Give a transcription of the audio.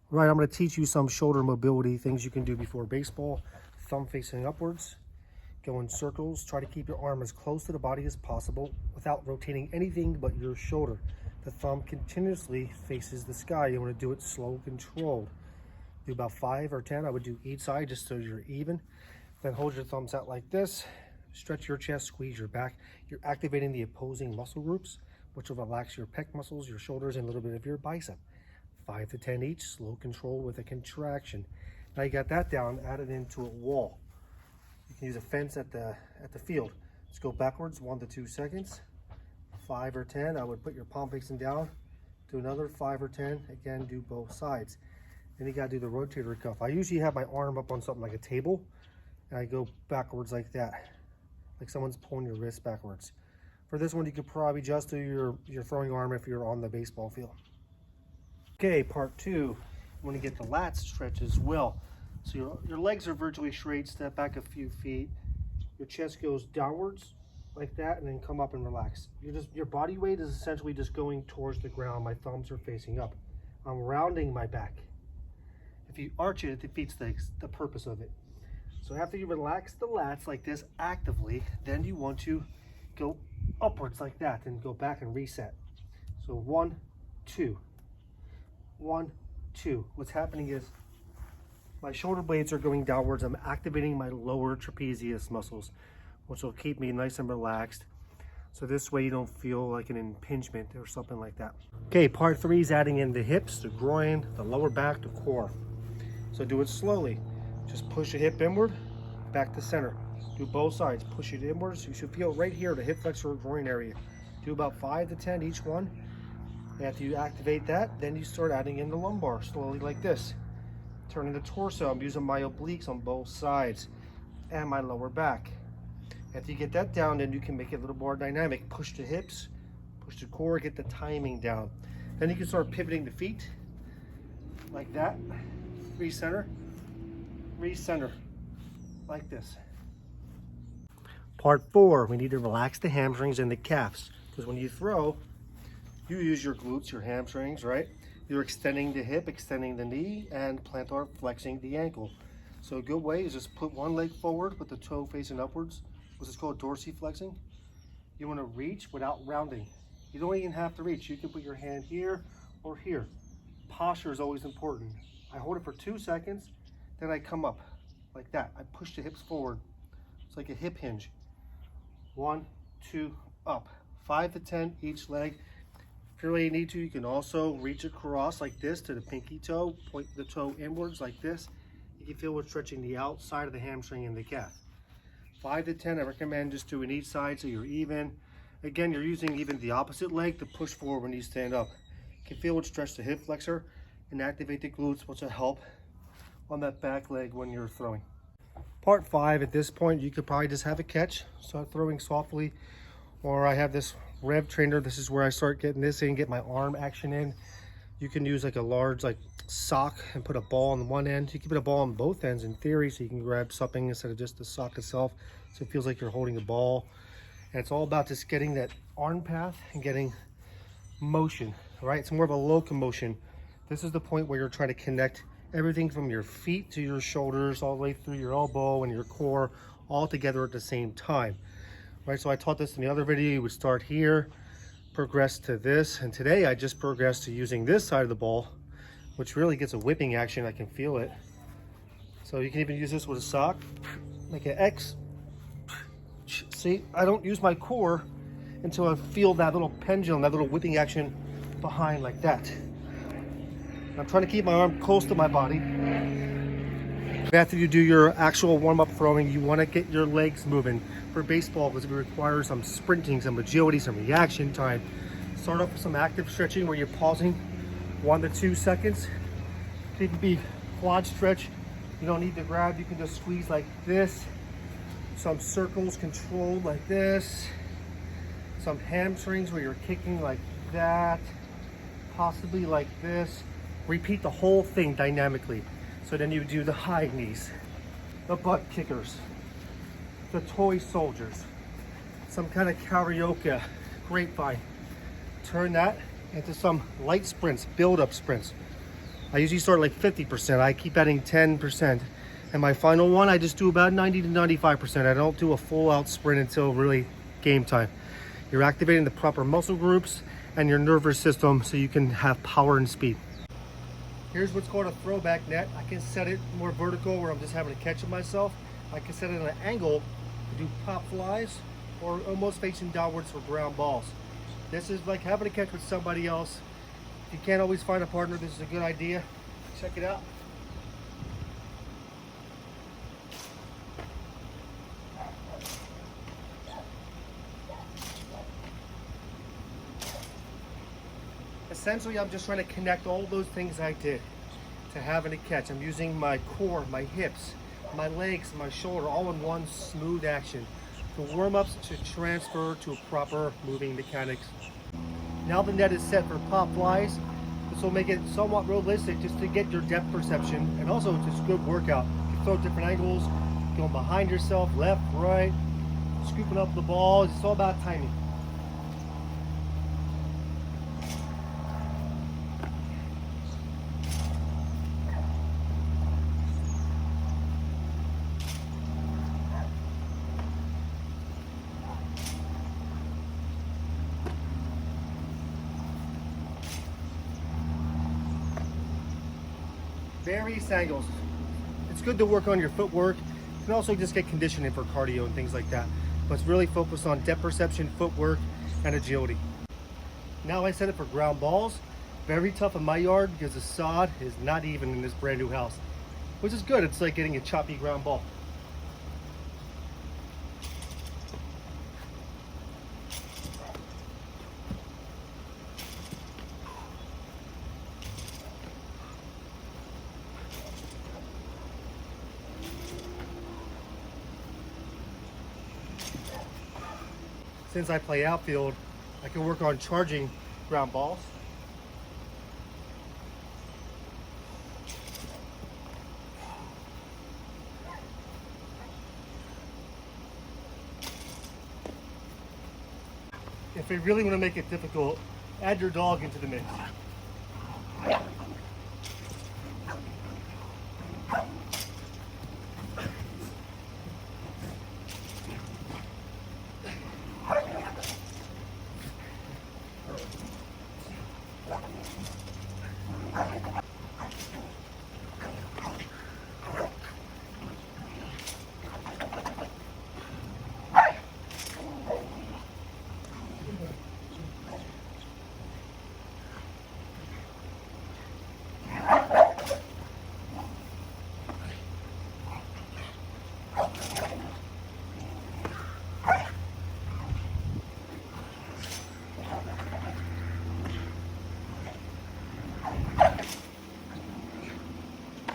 Right, I'm going to teach you some shoulder mobility things you can do before baseball. Thumb facing upwards, go in circles, try to keep your arm as close to the body as possible without rotating anything but your shoulder. The thumb continuously faces the sky. You want to do it slow, controlled. Do about 5 or 10. I would do each side just so you're even. Then hold your thumbs out like this. Stretch your chest, squeeze your back. You're activating the opposing muscle groups, which will relax your pec muscles, your shoulders, and a little bit of your bicep. 5 to 10 each, slow control with a contraction. Now you got that down, add it into a wall. You can use a fence at the field. Let's go backwards, 1 to 2 seconds. 5 or 10, I would put your palm facing down. Do another 5 or 10, again, do both sides. Then you gotta do the rotator cuff. I usually have my arm up on something like a table, and I go backwards like that, like someone's pulling your wrist backwards. For this one, you could probably just do your throwing arm if you're on the baseball field. Okay, part 2, you want to get the lat stretch as well. So your legs are virtually straight, step back a few feet. Your chest goes downwards like that and then come up and relax. Your body weight is essentially just going towards the ground. My thumbs are facing up. I'm rounding my back. If you arch it, it defeats the purpose of it. So after you relax the lats like this actively, then you want to go upwards like that and go back and reset. So 1, 2. 1, 2. What's happening is my shoulder blades are going downwards. I'm activating my lower trapezius muscles, which will keep me nice and relaxed. So this way you don't feel like an impingement or something like that. Okay, part 3 is adding in the hips, the groin, the lower back, the core. So do it slowly. Just push a hip inward, back to center. Do both sides, push it inwards. You should feel right here, the hip flexor groin area. Do about 5 to 10 each one. After you activate that, then you start adding in the lumbar slowly like this. Turning the torso, I'm using my obliques on both sides and my lower back. After you get that down, then you can make it a little more dynamic. Push the hips, push the core, get the timing down. Then you can start pivoting the feet like that. Recenter, recenter, like this. Part 4, we need to relax the hamstrings and the calves. Because when you throw, you use your glutes, your hamstrings, right? You're extending the hip, extending the knee, and plantar flexing the ankle. So a good way is just put one leg forward with the toe facing upwards, which is called dorsiflexing. You want to reach without rounding. You don't even have to reach. You can put your hand here or here. Posture is always important. I hold it for 2 seconds, then I come up like that. I push the hips forward. It's like a hip hinge. 1, 2, up. 5 to 10 each leg. If you really need to, you can also reach across like this to the pinky toe, point the toe inwards like this. You can feel we're stretching the outside of the hamstring and the calf. 5 to 10, I recommend just doing each side so you're even. Again, you're using even the opposite leg to push forward when you stand up. You can feel it stretch the hip flexor and activate the glutes, which will help on that back leg when you're throwing. Part 5, at this point, you could probably just have a catch, start throwing softly, or I have this Rev trainer. This is where I start getting this in, get my arm action in. You can use like a large sock and put a ball on one end. You can put a ball on both ends in theory, so you can grab something instead of just the sock itself, so it feels like you're holding a ball. And it's all about just getting that arm path and getting motion, right? It's more of a locomotion. This is the point where you're trying to connect everything from your feet to your shoulders, all the way through your elbow and your core, all together at the same time. Right, so I taught this in the other video. You would start here, progress to this, and today I just progressed to using this side of the ball, which really gets a whipping action. I can feel it. So you can even use this with a sock, like an X. See, I don't use my core until I feel that little pendulum, that little whipping action behind like that. I'm trying to keep my arm close to my body. After you do your actual warm-up throwing, you want to get your legs moving. For baseball, because it requires some sprinting, some agility, some reaction time. Start off with some active stretching where you're pausing 1 to 2 seconds. It can be quad stretch. You don't need to grab, you can just squeeze like this. Some circles controlled like this. Some hamstrings where you're kicking like that. Possibly like this. Repeat the whole thing dynamically. So then you do the high knees, the butt kickers, the toy soldiers, some kind of karaoke, grapevine. Turn that into some light sprints, build-up sprints. I usually start like 50%. I keep adding 10%. And my final one, I just do about 90 to 95%. I don't do a full out sprint until really game time. You're activating the proper muscle groups and your nervous system so you can have power and speed. Here's what's called a throwback net. I can set it more vertical where I'm just having to catch it myself. I can set it at an angle to do pop flies or almost facing downwards for ground balls. This is like having to catch with somebody else. If you can't always find a partner, this is a good idea. Check it out. Essentially, I'm just trying to connect all those things I did to having a catch. I'm using my core, my hips, my legs, my shoulder, all in one smooth action. The warm-ups should transfer to a proper moving mechanics. Now the net is set for pop flies. This will make it somewhat realistic just to get your depth perception, and also just a good workout. You can throw different angles, going behind yourself, left, right, scooping up the ball. It's all about timing. Various angles. It's good to work on your footwork. You can also just get conditioning for cardio and things like that. But it's really focused on depth perception, footwork, and agility. Now I set it for ground balls. Very tough in my yard because the sod is not even in this brand new house, which is good. It's like getting a choppy ground ball. Since I play outfield, I can work on charging ground balls. If we really want to make it difficult, add your dog into the mix.